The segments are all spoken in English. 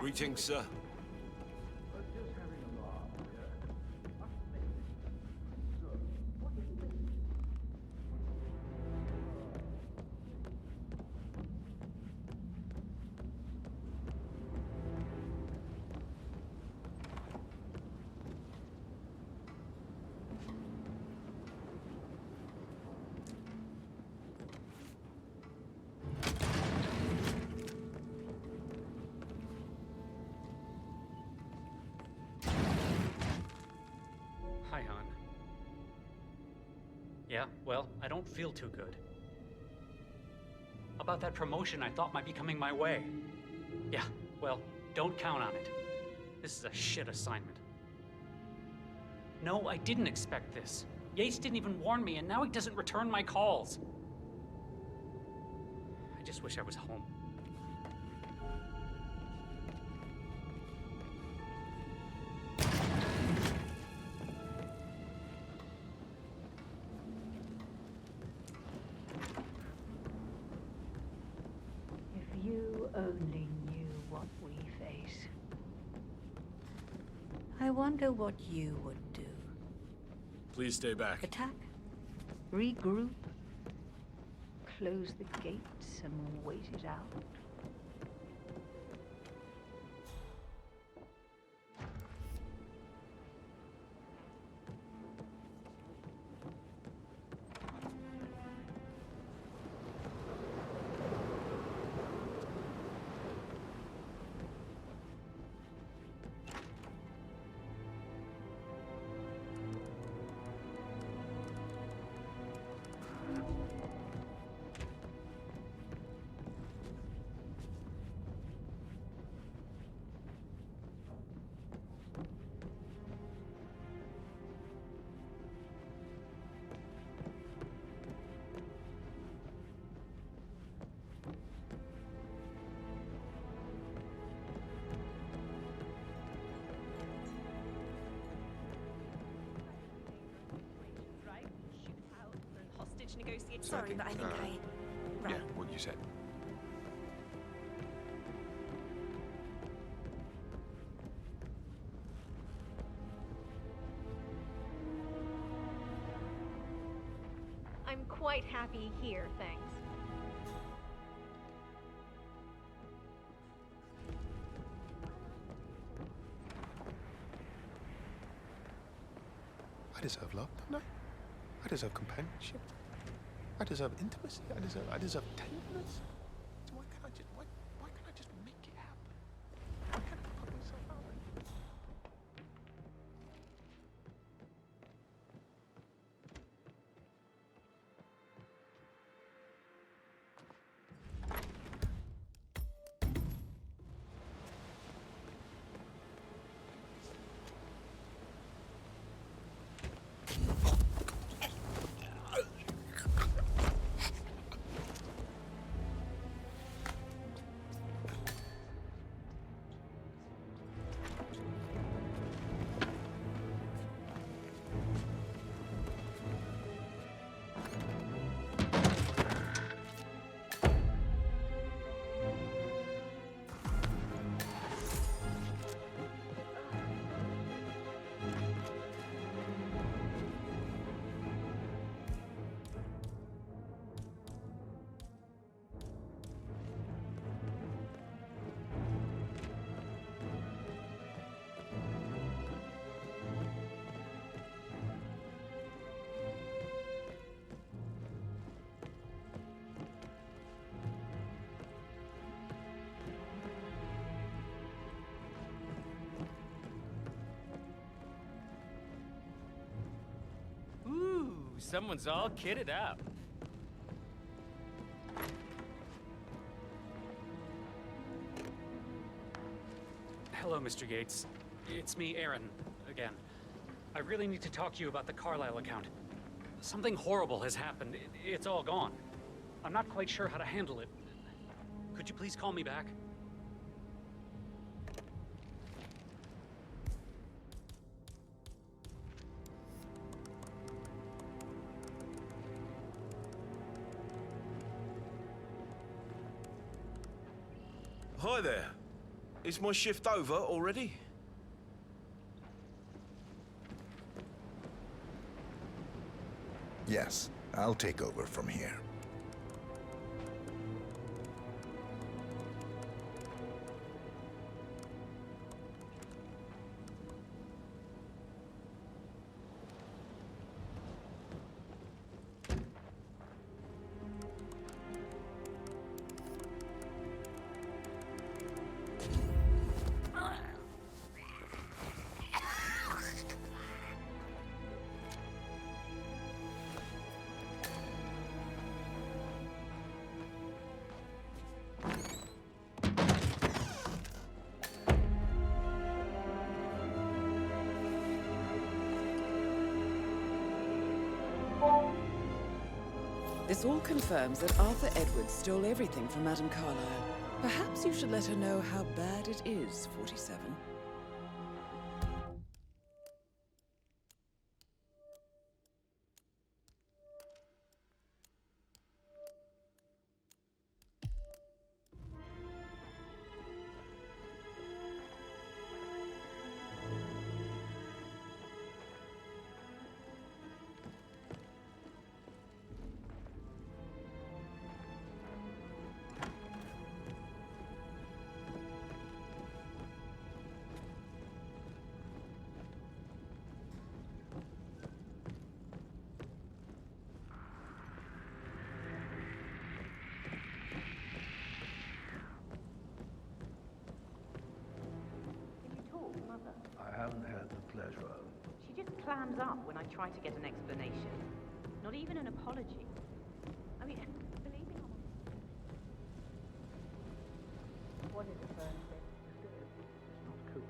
Greetings, sir. Hi, hon. Yeah, well, I don't feel too good. About that promotion I thought might be coming my way. Yeah, well, don't count on it. This is a shit assignment. No, I didn't expect this. Yates didn't even warn me, and now he doesn't return my calls. I just wish I was home. If you only knew what we face. I wonder what you would do. Please stay back. Attack? Regroup? Close the gates and wait it out? Negotiate. Sorry, but I think Right. Yeah, what you said. I'm quite happy here, thanks. I deserve love, don't I? I deserve companionship. I deserve intimacy. I deserve tenderness. So why can't I just make it happen? Why can't I put myself out there? Someone's all kitted up. Hello, Mr. Yates. It's me, Aaron, again. I really need to talk to you about the Carlisle account. Something horrible has happened. It's all gone. I'm not quite sure how to handle it. Could you please call me back? Hi there. Is my shift over already? Yes, I'll take over from here. This all confirms that Arthur Edwards stole everything from Madame Carlyle. Perhaps you should let her know how bad it is, 47. I haven't had the pleasure. She just clams up when I try to get an explanation. Not even an apology. I mean, believe me or not. What is the first bit? It's not cool.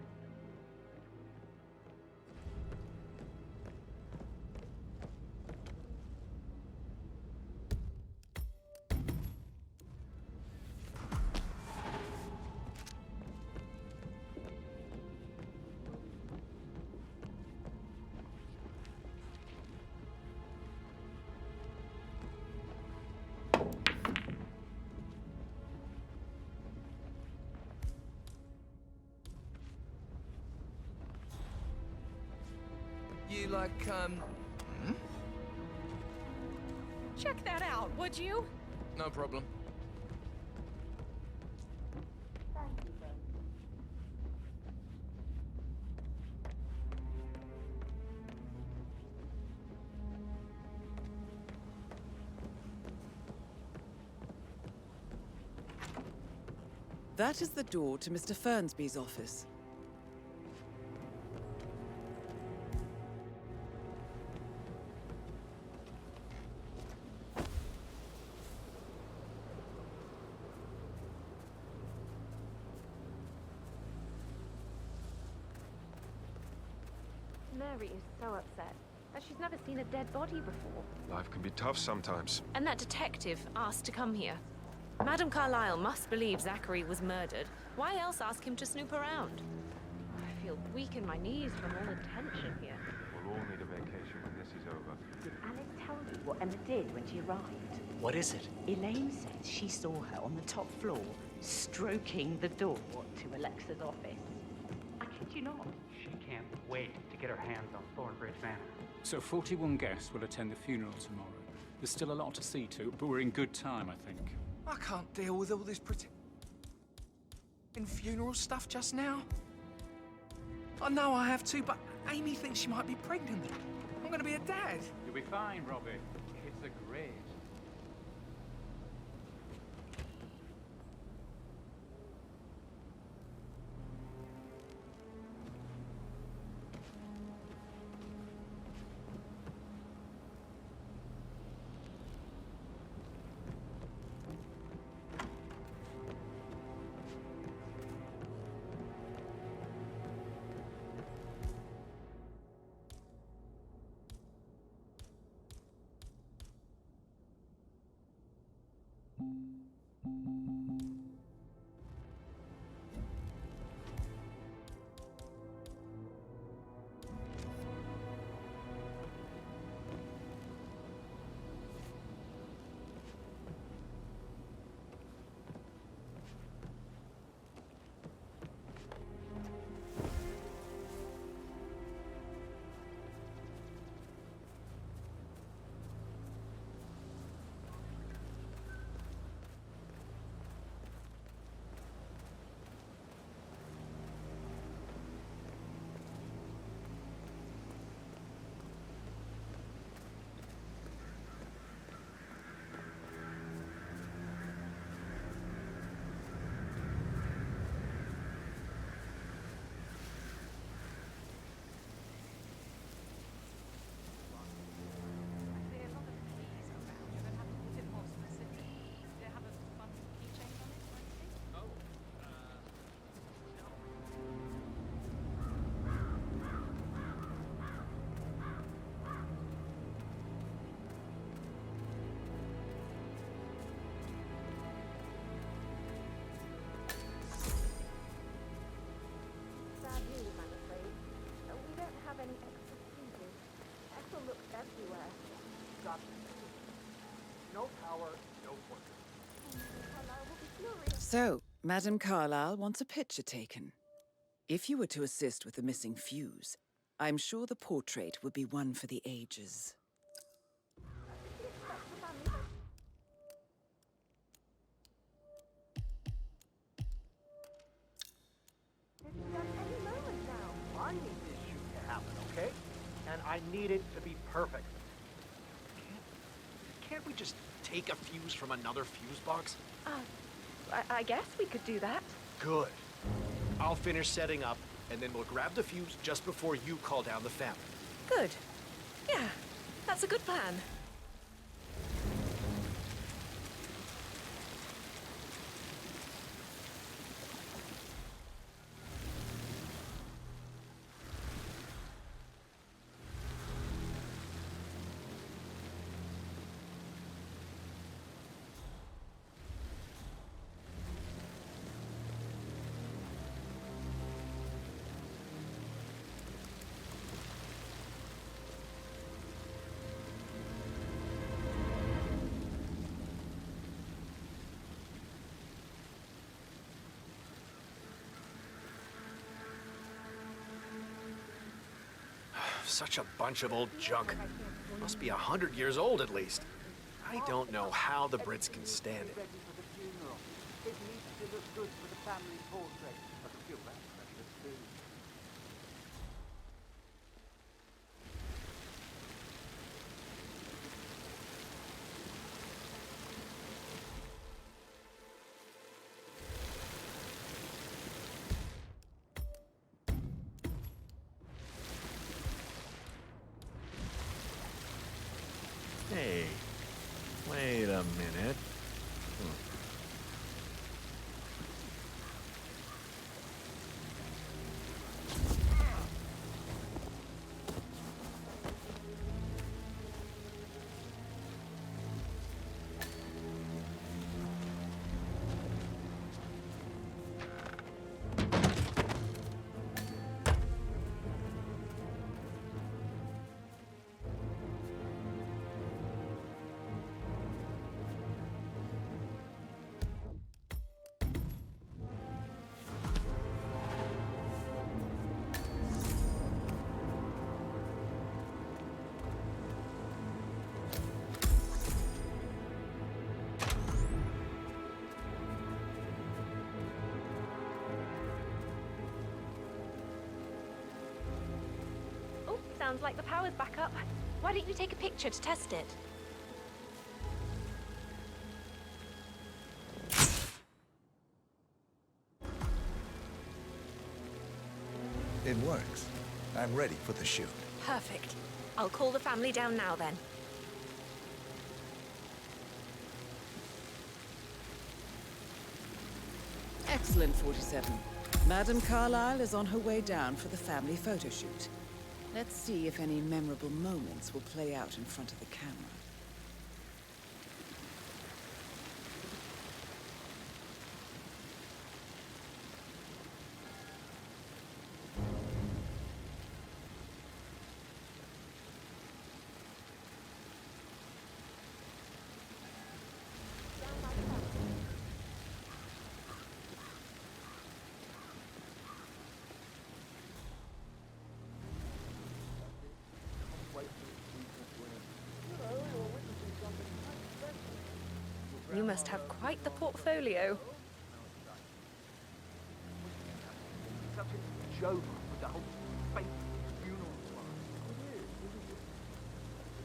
You like, Check that out, would you? No problem. That is the door to Mr. Fernsby's office. Mary is so upset, as she's never seen a dead body before. Life can be tough sometimes. And that detective asked to come here. Madame Carlyle must believe Zachary was murdered. Why else ask him to snoop around? I feel weak in my knees from all the tension here. We'll all need a vacation when this is over. Did Alice tell you what Emma did when she arrived? What is it? Elaine says she saw her on the top floor, stroking the door to Alexa's office. I kid you not. She can't wait to get her hands on Thornbridge Manor. So 41 guests will attend the funeral tomorrow. There's still a lot to see to, but we're in good time, I think. I can't deal with all this in funeral stuff just now. I know I have to, but Amy thinks she might be pregnant. I'm gonna be a dad. You'll be fine, Robbie. Kids are great. everywhere. No power, no portrait. Carlisle will be furious. So, Madame Carlyle wants a picture taken. If you were to assist with the missing fuse, I'm sure the portrait would be one for the ages. Any moment now. I need this shoot to happen, okay? And I need it to be perfect. Can't we just take a fuse from another fuse box? I guess we could do that. Good. I'll finish setting up, and then we'll grab the fuse just before you call down the family. Good. Yeah, that's a good plan. Such a bunch of old junk. Must be 100 years old at least. I don't know how the Brits can stand it. Ready for the funeral. It needs to look good for the family portrait. I can feel that pressure too. Hey, wait a minute. Oh, sounds like the power's back up. Why don't you take a picture to test it? It works. I'm ready for the shoot. Perfect. I'll call the family down now then. Excellent, 47. Madame Carlyle is on her way down for the family photo shoot. Let's see if any memorable moments will play out in front of the camera. You must have quite the portfolio. Such a joke with the whole fake funeral tomorrow.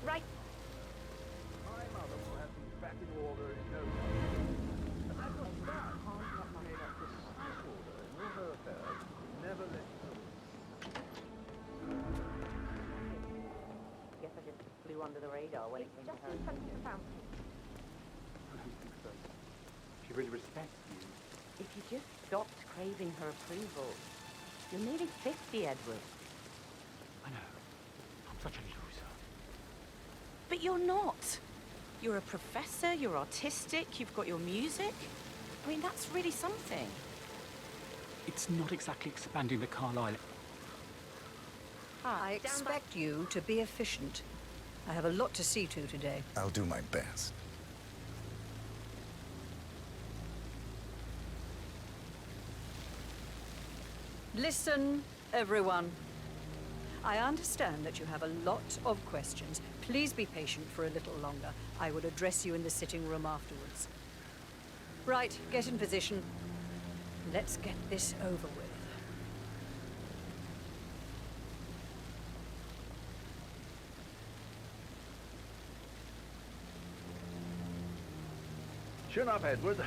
Right. My mother will have things back in order in no time. And that's not bad. Create up this disorder in all her affairs. Never let go. Guess I just flew under the radar when it came to her. Just in front of the fountain. She really respects you. If you just stopped craving her approval. You're nearly 50, Edward. I know. I'm such a loser. But you're not. You're a professor, you're artistic, you've got your music. I mean, that's really something. It's not exactly expanding the Carlisle. I expect you to be efficient. I have a lot to see to today. I'll do my best. Listen, everyone. I understand that you have a lot of questions. Please be patient for a little longer. I will address you in the sitting room afterwards. Right, get in position. Let's get this over with. Chin up, Edward.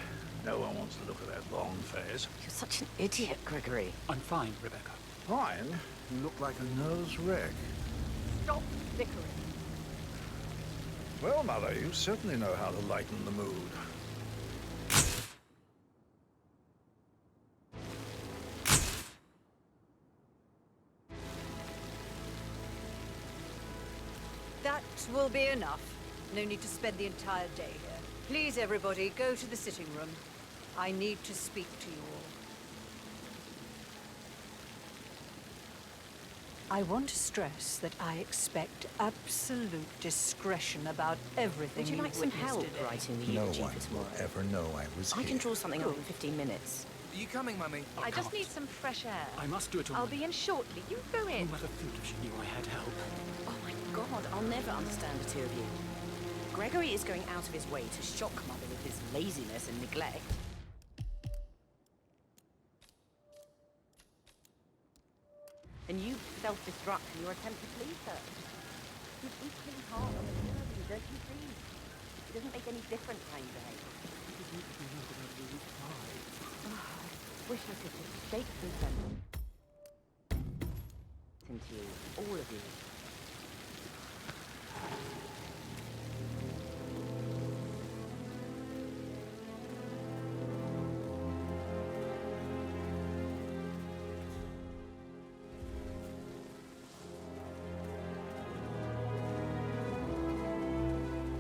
No one wants to look at that long face. You're such an idiot, Gregory. I'm fine, Rebecca. Fine. You look like a nervous wreck. Stop bickering. Well, Mother, you certainly know how to lighten the mood. That will be enough. No need to spend the entire day here. Please, everybody, go to the sitting room. I need to speak to you all. I want to stress that I expect absolute discretion about everything. Would you like some help writing the No eulogy one for tomorrow? will ever know I was I here. can draw something up in 15 minutes. Are you coming, Mummy? I just need some fresh air. I must do it all. I'll be in shortly. You go in. Mother foolish, she knew I had help. Oh my God, I'll never understand the two of you. Gregory is going out of his way to shock Mother with his laziness and neglect. And you self-destruct in your attempt to please her. He's equally hard on the two of you, don't you see? It doesn't make any difference how you behave. I wish I could just shake some sense into you, all of you.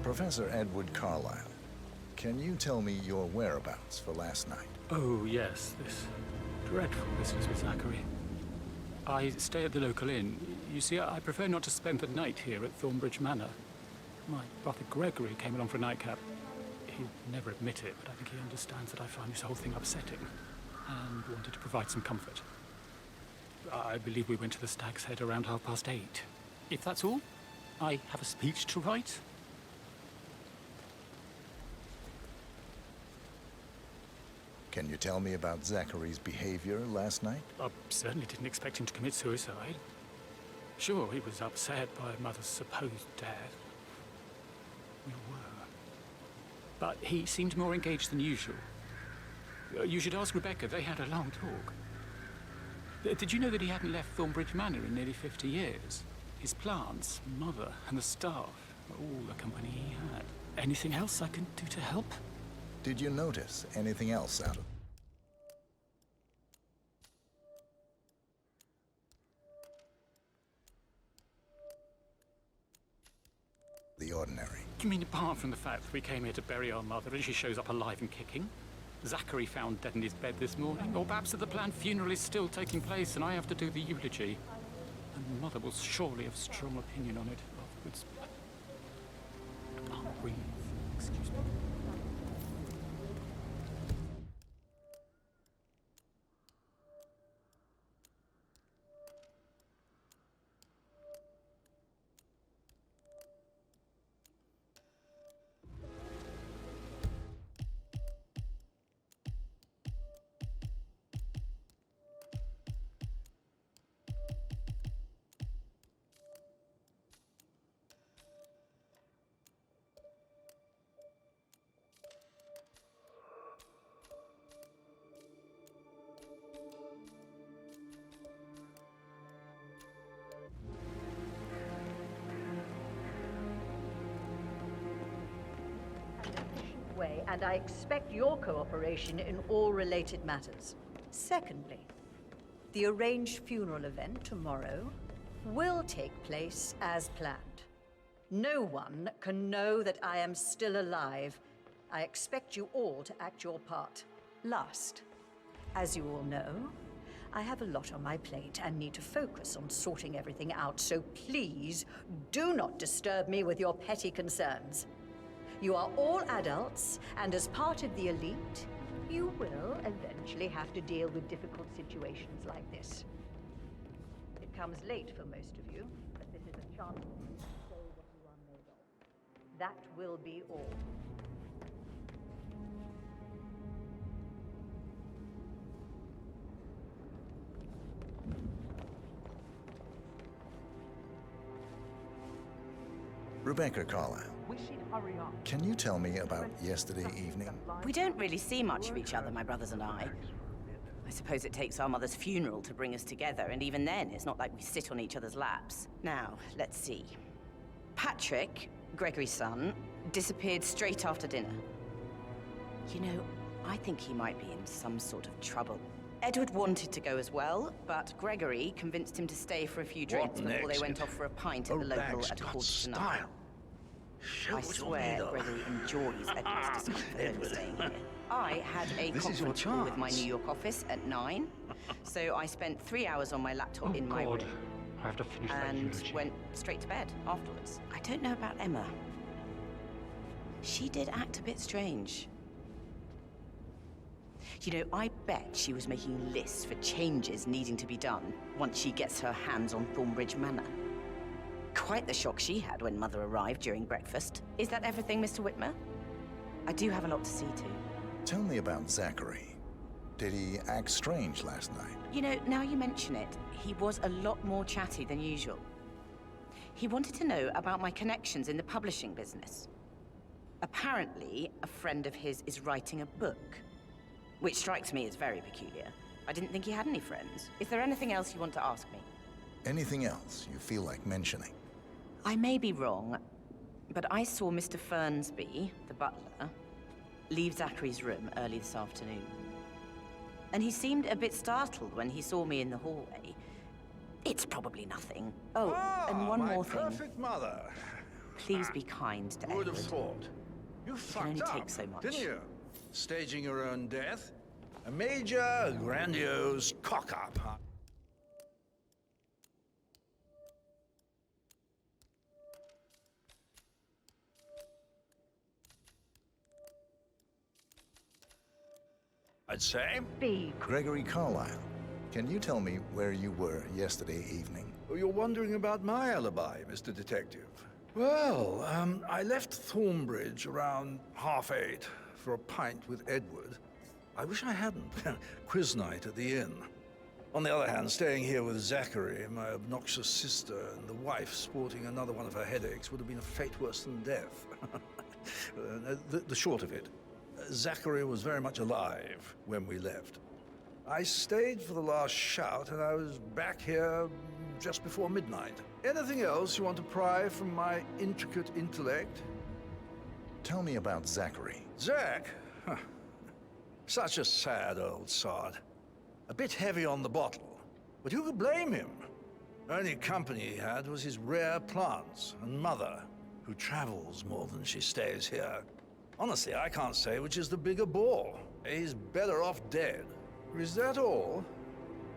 Professor Edward Carlyle, can you tell me your whereabouts for last night? Oh, yes, this dreadful business with Zachary. I stay at the local inn. You see, I prefer not to spend the night here at Thornbridge Manor. My brother Gregory came along for a nightcap. He'll never admit it, but I think he understands that I find this whole thing upsetting and wanted to provide some comfort. I believe we went to the Stag's Head around 8:30. If that's all, I have a speech to write. Can you tell me about Zachary's behavior last night? I certainly didn't expect him to commit suicide. Sure, he was upset by Mother's supposed death. We were. But he seemed more engaged than usual. You should ask Rebecca. They had a long talk. Did you know that he hadn't left Thornbridge Manor in nearly 50 years? His plants, Mother, and the staff, all the company he had. Anything else I can do to help? Did you notice anything else out of the ordinary? You mean apart from the fact that we came here to bury our mother and she shows up alive and kicking? Zachary found dead in his bed this morning? Or perhaps that the planned funeral is still taking place and I have to do the eulogy? And Mother will surely have strong opinion on it afterwards. I can't breathe. Excuse me. Way, and I expect your cooperation in all related matters. Secondly, the arranged funeral event tomorrow will take place as planned. No one can know that I am still alive. I expect you all to act your part. Last, as you all know, I have a lot on my plate and need to focus on sorting everything out, so please do not disturb me with your petty concerns. You are all adults, and as part of the elite, you will eventually have to deal with difficult situations like this. It comes late for most of you, but this is a chance for you to show what you are made of. That will be all. Rebecca Carlyle, We should hurry up. can you tell me about yesterday evening? We don't really see much of each other, my brothers and I. I suppose it takes our mother's funeral to bring us together, and even then, it's not like we sit on each other's laps. Now, let's see. Patrick, Gregory's son, disappeared straight after dinner. You know, I think he might be in some sort of trouble. Edward wanted to go as well, but Gregory convinced him to stay for a few drinks before they went off for a pint at the local at 8:45. I swear Gregory enjoys Edward's discomfort when staying here. I had a conference call with my New York office at 9, so I spent 3 hours on my laptop in my room. I have to finish And went straight to bed afterwards. I don't know about Emma. She did act a bit strange. You know, I bet she was making lists for changes needing to be done once she gets her hands on Thornbridge Manor. Quite the shock she had when Mother arrived during breakfast. Is that everything, Mr. Whitmer? I do have a lot to see to. Tell me about Zachary. Did he act strange last night? You know, now you mention it, he was a lot more chatty than usual. He wanted to know about my connections in the publishing business. Apparently, a friend of his is writing a book, which strikes me as very peculiar. I didn't think he had any friends. Is there anything else you want to ask me? Anything else you feel like mentioning? I may be wrong, but I saw Mr. Fernsby, the butler, leave Zachary's room early this afternoon. And he seemed a bit startled when he saw me in the hallway. It's probably nothing. Oh, and one more thing. Perfect mother. Please be kind to Would have Edward. thought. You can only fucked take up, so much. didn't you? Staging your own death. A major, grandiose cock-up, huh? I'd say. Gregory Carlyle, can you tell me where you were yesterday evening? Oh, you're wondering about my alibi, Mr. Detective. Well, I left Thornbridge around 8:30 for a pint with Edward. I wish I hadn't. Quiz night at the inn. On the other hand, staying here with Zachary, my obnoxious sister, and the wife sporting another one of her headaches would have been a fate worse than death. The short of it, Zachary was very much alive when we left. I stayed for the last shout, and I was back here just before midnight. Anything else you want to pry from my intricate intellect? Tell me about Zachary. Zach? Huh. Such a sad old sod. A bit heavy on the bottle, but who could blame him? Only company he had was his rare plants and mother, who travels more than she stays here. Honestly, I can't say which is the bigger bore. He's better off dead. Is that all?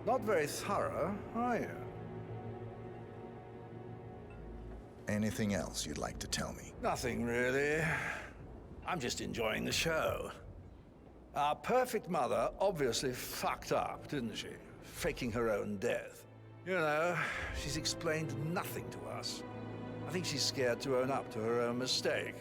Not very thorough, are you? Anything else you'd like to tell me? Nothing, really. I'm just enjoying the show. Our perfect mother obviously fucked up, didn't she? Faking her own death. You know, she's explained nothing to us. I think she's scared to own up to her own mistake.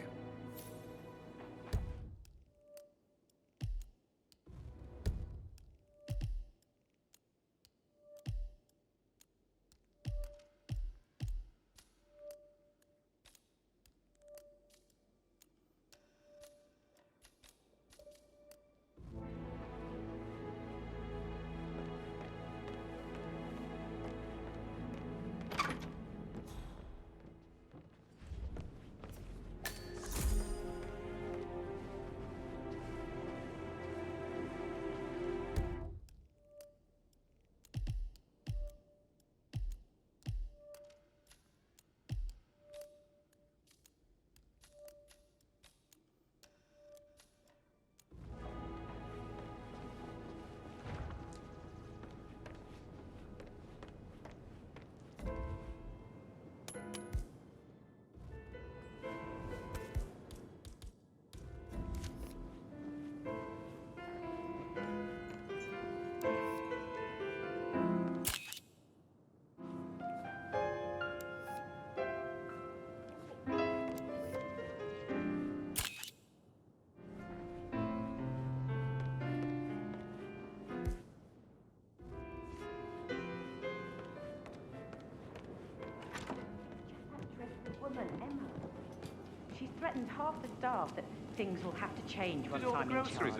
threatened half the staff that things will have to change once I'm in charge.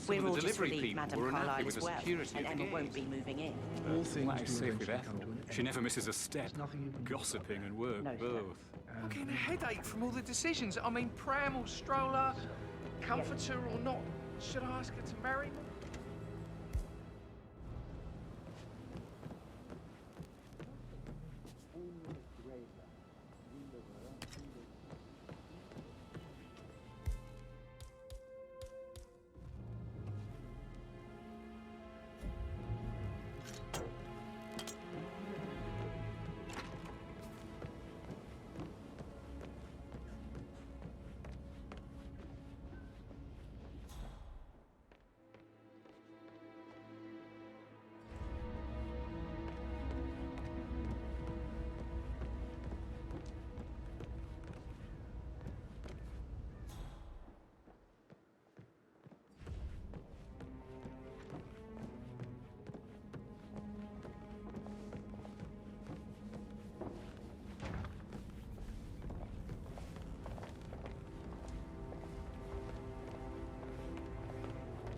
We're all just relieved Madame Carlyle is well, and Emma won't be moving in. All things do safe with Ethel. She never misses a step. Gossiping and work both. I'm getting a headache from all the decisions. I mean, pram or stroller, comforter or not. Should I ask her to marry me?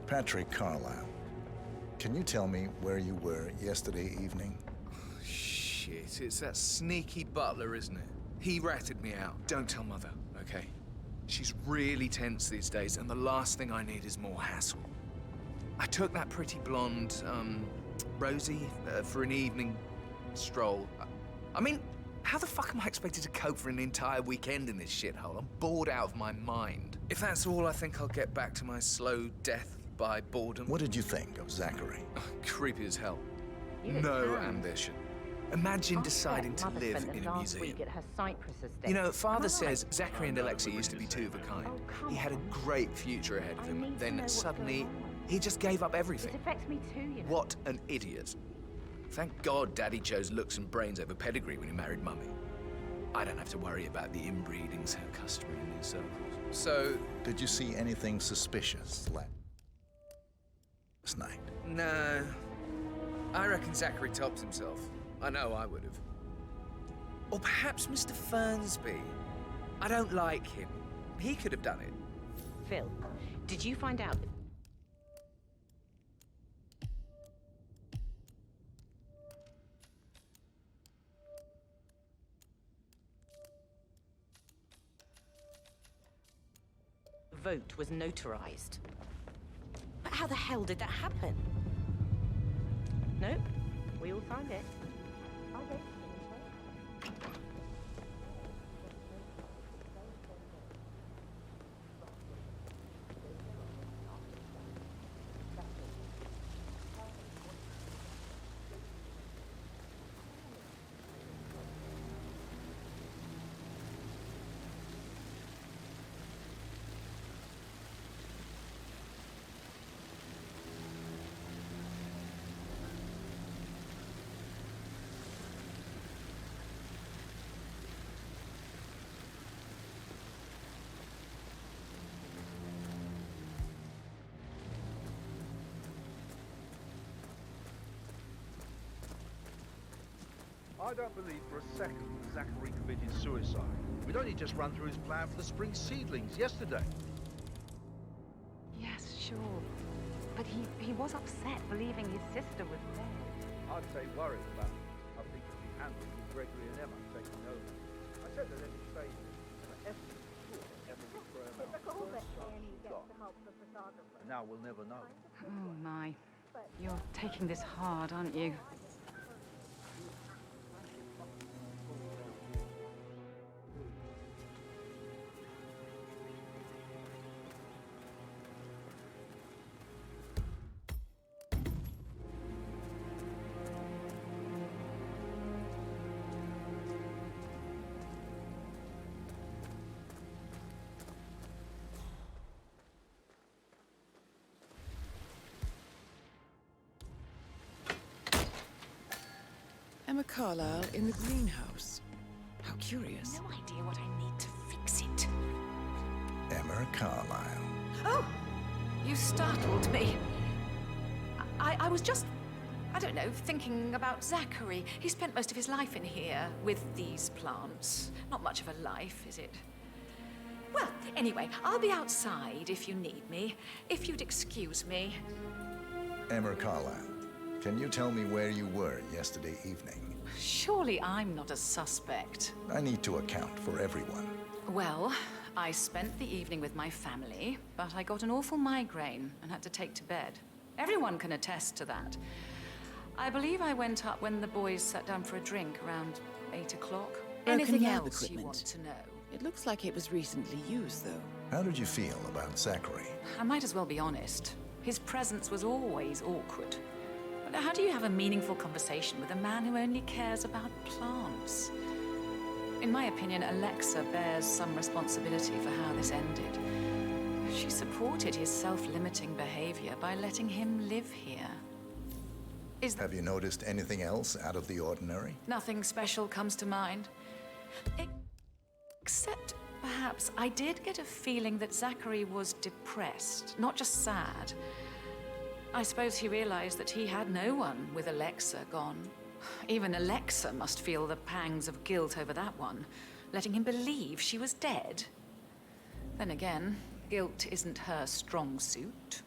Patrick Carlyle, can you tell me where you were yesterday evening? Shit, it's that sneaky butler, isn't it? He ratted me out. Don't tell Mother, okay? She's really tense these days, and the last thing I need is more hassle. I took that pretty blonde, Rosie, for an evening stroll. I mean, how the fuck am I expected to cope for an entire weekend in this shithole? I'm bored out of my mind. If that's all, I think I'll get back to my slow death by boredom. What did you think of Zachary? Creepy as hell. No ambition. Imagine deciding to live in a museum. You know, Father says Zachary and Alexa used to be two of a kind. He had a great future ahead of him. Then suddenly, he just gave up everything. It affects me too, you know. What an idiot. Thank God Daddy chose looks and brains over pedigree when he married Mummy. I don't have to worry about the inbreeding so customary in these circles. So... Did you see anything suspicious last night? No. I reckon Zachary tops himself. I know I would have. Or perhaps Mr. Fernsby. I don't like him. He could have done it. Phil, did you find out? The vote was notarized. But how the hell did that happen? No, we all signed it. Okay. I don't believe for a second that Zachary committed suicide. We'd only just run through his plan for the spring seedlings yesterday. Yes, sure. But he was upset believing his sister was dead. I'd say worried about how things would be handled with Gregory and Emma taking over. I said that any stage, Emma would throw him out. And now we'll never know. Oh my. You're taking this hard, aren't you? Emma Carlyle in the greenhouse. How curious. No idea what I need to fix it. Emma Carlyle. Oh! You startled me. I was just, I don't know, thinking about Zachary. He spent most of his life in here with these plants. Not much of a life, is it? Well, anyway, I'll be outside if you need me. If you'd excuse me. Emma Carlisle, can you tell me where you were yesterday evening? Surely I'm not a suspect. I need to account for everyone. Well, I spent the evening with my family, but I got an awful migraine and had to take to bed. Everyone can attest to that. I believe I went up when the boys sat down for a drink around 8 o'clock. Anything lab else you equipment. want to know? It looks like it was recently used, though. How did you feel about Zachary? I might as well be honest. His presence was always awkward. But how do you have a meaningful conversation with a man who only cares about plants? In my opinion, Alexa bears some responsibility for how this ended. She supported his self-limiting behavior by letting him live here. Have you noticed anything else out of the ordinary? Nothing special comes to mind. Except, perhaps, I did get a feeling that Zachary was depressed, not just sad. I suppose he realized that he had no one with Alexa gone. Even Alexa must feel the pangs of guilt over that one, letting him believe she was dead. Then again, guilt isn't her strong suit.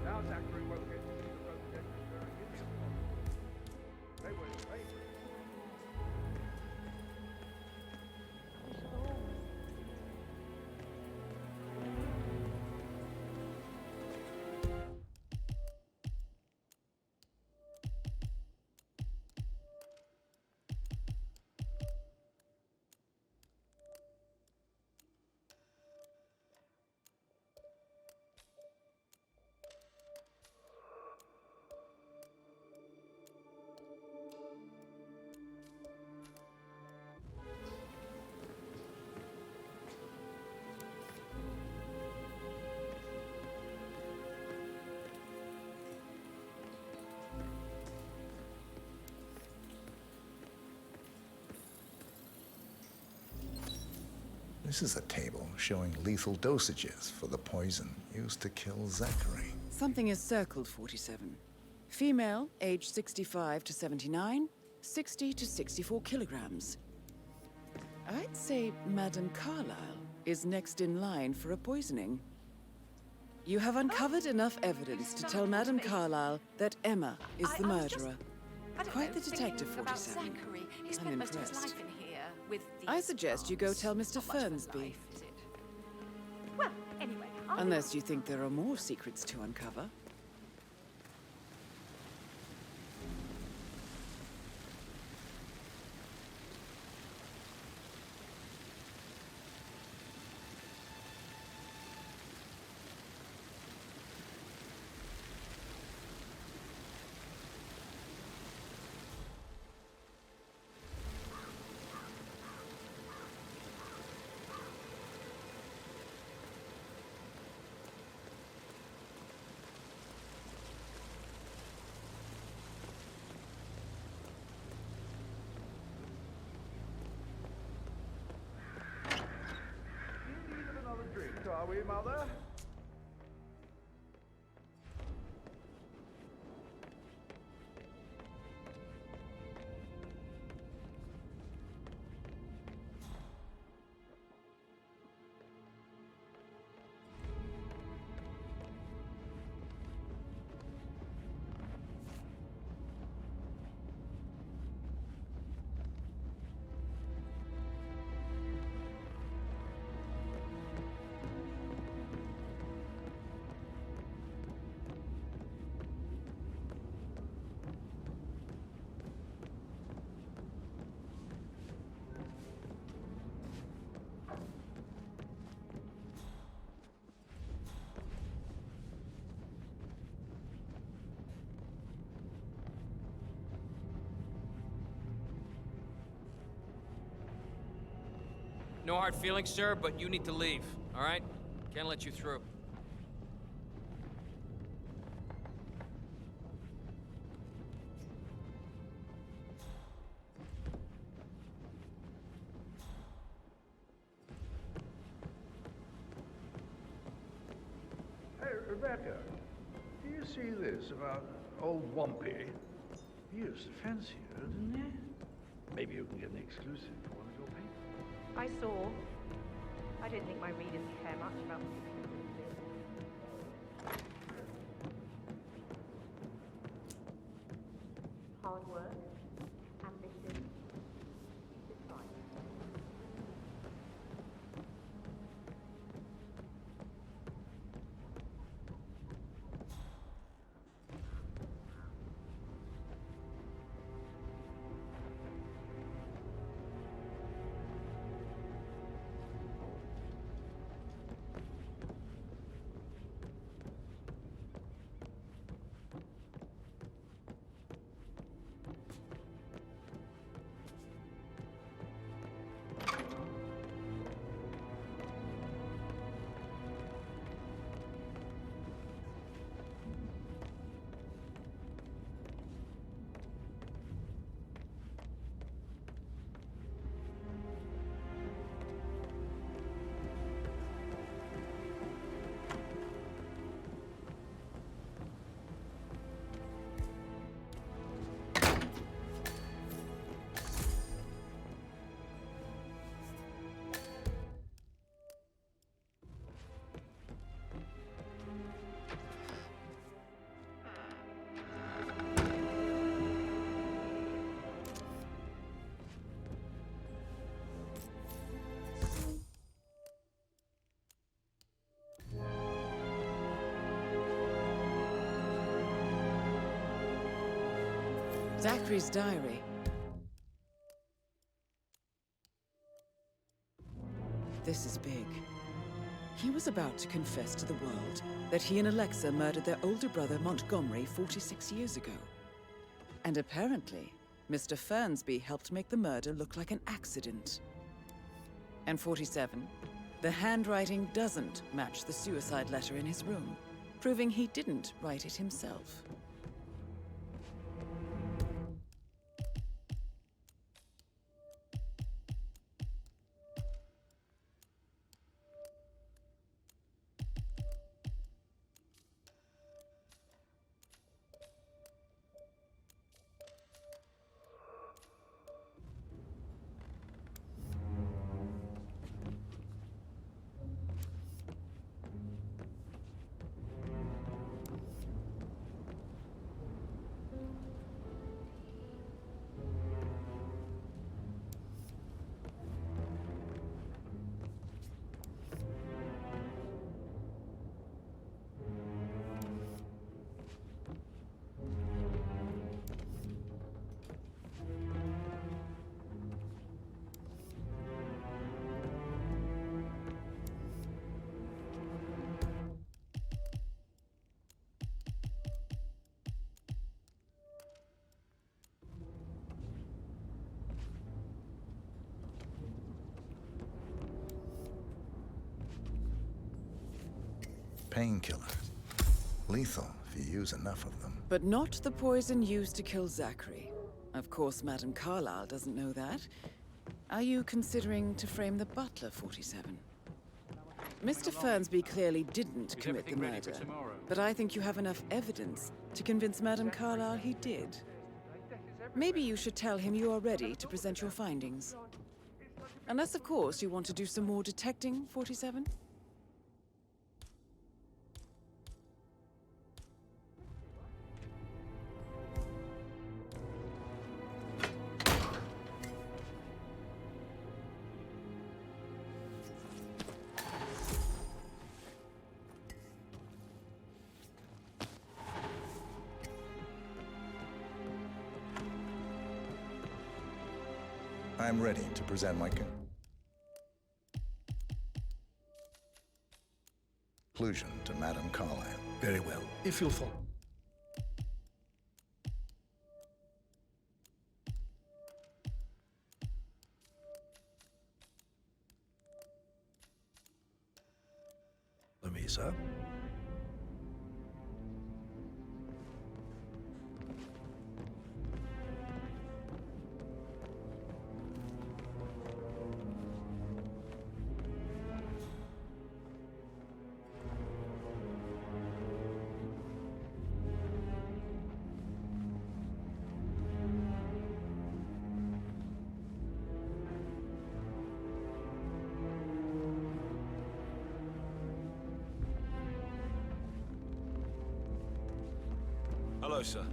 Now Zachary won't get to see the road projectors during his involvement. They were his favourite. This is a table showing lethal dosages for the poison used to kill Zachary. Something is circled, 47. Female, age 65 to 79, 60 to 64 kilograms. I'd say Madame Carlisle is next in line for a poisoning. You have uncovered enough evidence to tell Madame Carlisle that Emma is the murderer. Quite the detective, 47. I'm impressed. I suggest you go tell Mr. Fernsby. Well, anyway, Unless you think there are more secrets to uncover. Are we, Mother? No hard feelings, sir, but you need to leave, all right? Can't let you through. Hey, Rebecca, do you see this about old Wumpy? He used to fancy her, didn't he? Maybe you can get an exclusive for one of your papers. I saw. I don't think my readers care much about hard work, ambition, decide. Zachary's diary. This is big. He was about to confess to the world that he and Alexa murdered their older brother Montgomery 46 years ago. And apparently, Mr. Fernsby helped make the murder look like an accident. And 47, the handwriting doesn't match the suicide letter in his room, proving he didn't write it himself. Painkillers. Lethal if you use enough of them. But not the poison used to kill Zachary. Of course, Madame Carlyle doesn't know that. Are you considering to frame the butler, 47? Mr. Fernsby clearly didn't commit the murder, but I think you have enough evidence to convince Madame Carlyle he did. Maybe you should tell him you are ready to present your findings. Unless, of course, you want to do some more detecting, 47? I'm ready to present my conclusion to Madame Carlyle. Very well, if you'll follow. sir. Hello, sir.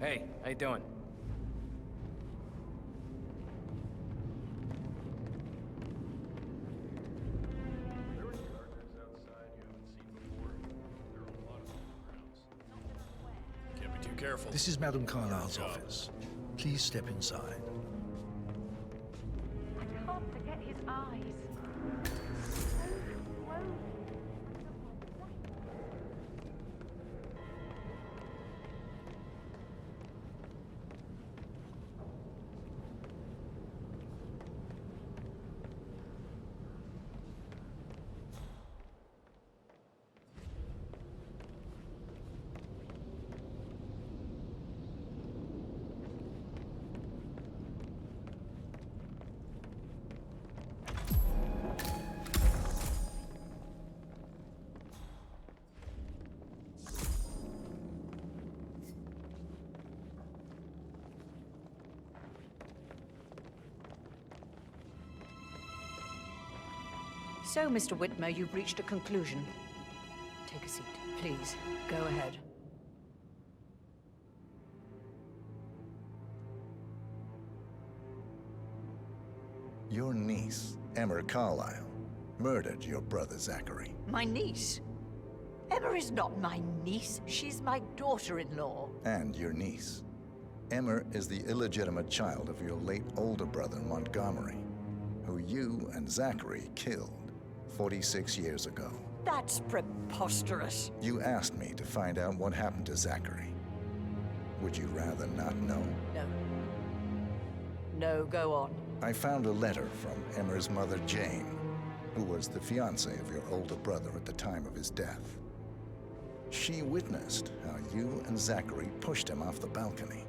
Hey, how you doing? Can't be too careful. This is Madame Carlyle's office. Please step inside. I can't forget his eyes. So, Mr. Whitmer, you've reached a conclusion. Take a seat, please. Go ahead. Your niece, Emma Carlyle, murdered your brother Zachary. My niece? Emma is not my niece. She's my daughter-in-law. And your niece. Emma is the illegitimate child of your late older brother Montgomery, who you and Zachary killed 46 years ago. That's preposterous. You asked me to find out what happened to Zachary. Would you rather not know? No. No, go on. I found a letter from Emma's mother, Jane, who was the fiancée of your older brother at the time of his death. She witnessed how you and Zachary pushed him off the balcony.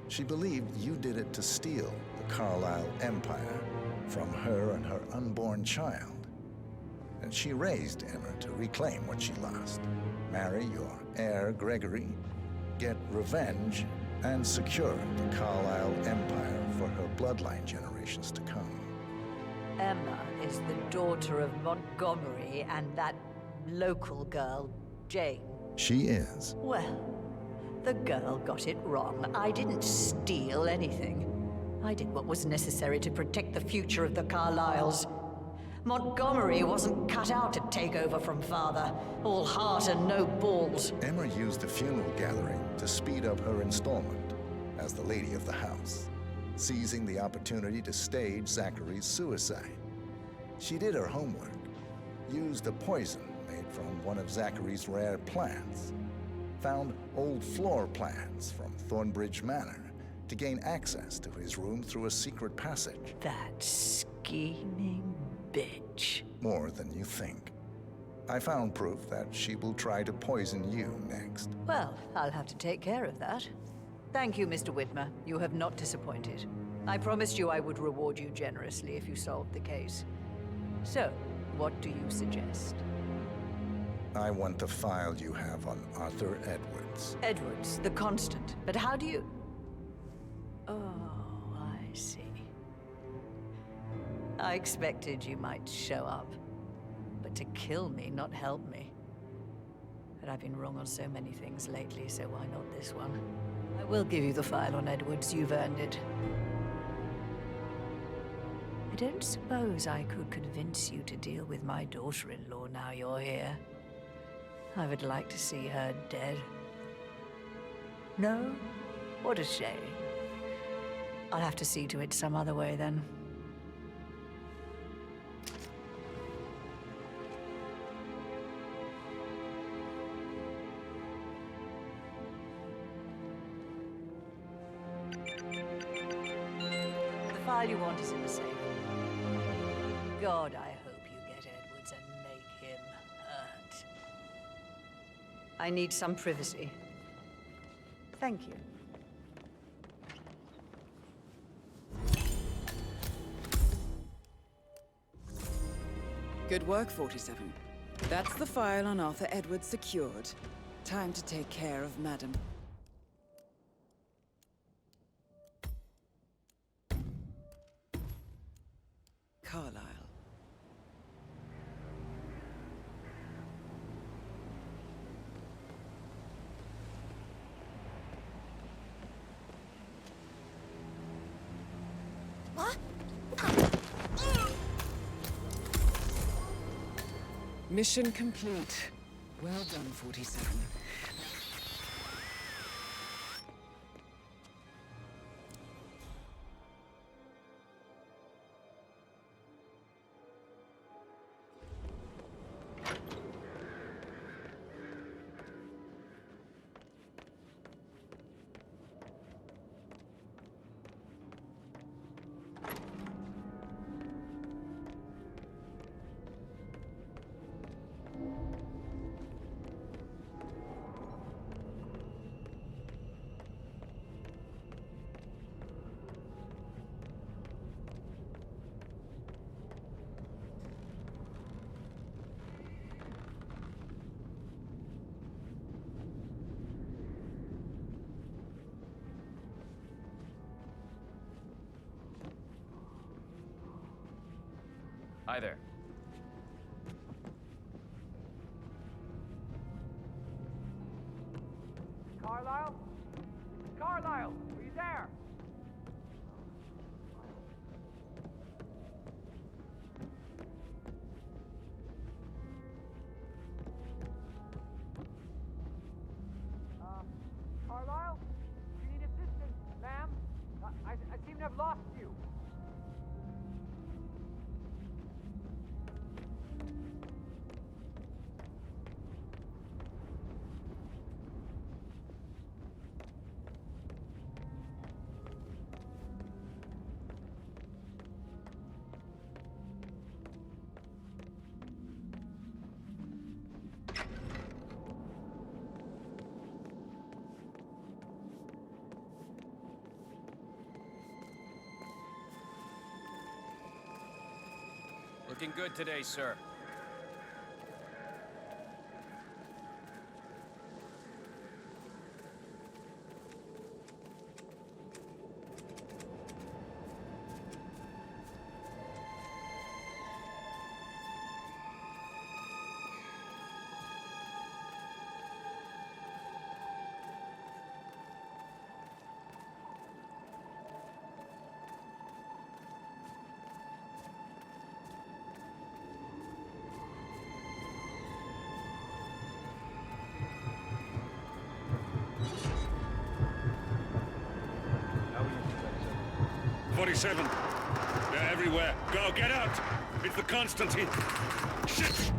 She believed you did it to steal the Carlyle empire from her and her unborn child. And she raised Emma to reclaim what she lost. Marry your heir, Gregory, get revenge, and secure the Carlyle empire for her bloodline generations to come. Emma is the daughter of Montgomery and that local girl, Jane. She is. Well, the girl got it wrong. I didn't steal anything. I did what was necessary to protect the future of the Carlyles. Montgomery wasn't cut out to take over from father. All heart and no balls. Emma used the funeral gathering to speed up her installment as the lady of the house, seizing the opportunity to stage Zachary's suicide. She did her homework, used a poison made from one of Zachary's rare plants, found old floor plans from Thornbridge Manor to gain access to his room through a secret passage. That scheming bitch. More than you think. I found proof that she will try to poison you next. Well, I'll have to take care of that. Thank you, Mr. Whitmer. You have not disappointed. I promised you I would reward you generously if you solved the case. So, what do you suggest? I want the file you have on Arthur Edwards. Edwards, the Constant. But how do you... Oh, I see. I expected you might show up. But to kill me, not help me. But I've been wrong on so many things lately, so why not this one? I will give you the file on Edwards. You've earned it. I don't suppose I could convince you to deal with my daughter-in-law now you're here. I would like to see her dead. No? What a shame. I'll have to see to it some other way then. The file you want is in the safe. God, I hope you get Edwards and make him hurt. I need some privacy. Thank you. Good work, 47. That's the file on Arthur Edwards secured. Time to take care of Madam. Carlyle. Mission complete. Well done, 47. Hi there. Carlyle? Carlyle, are you there? Carlyle? Do you need assistance, ma'am? I seem to have lost you. Looking good today, sir. How are you today, sir? 47. They're everywhere. Go, get out! It's the Constantine. Shit!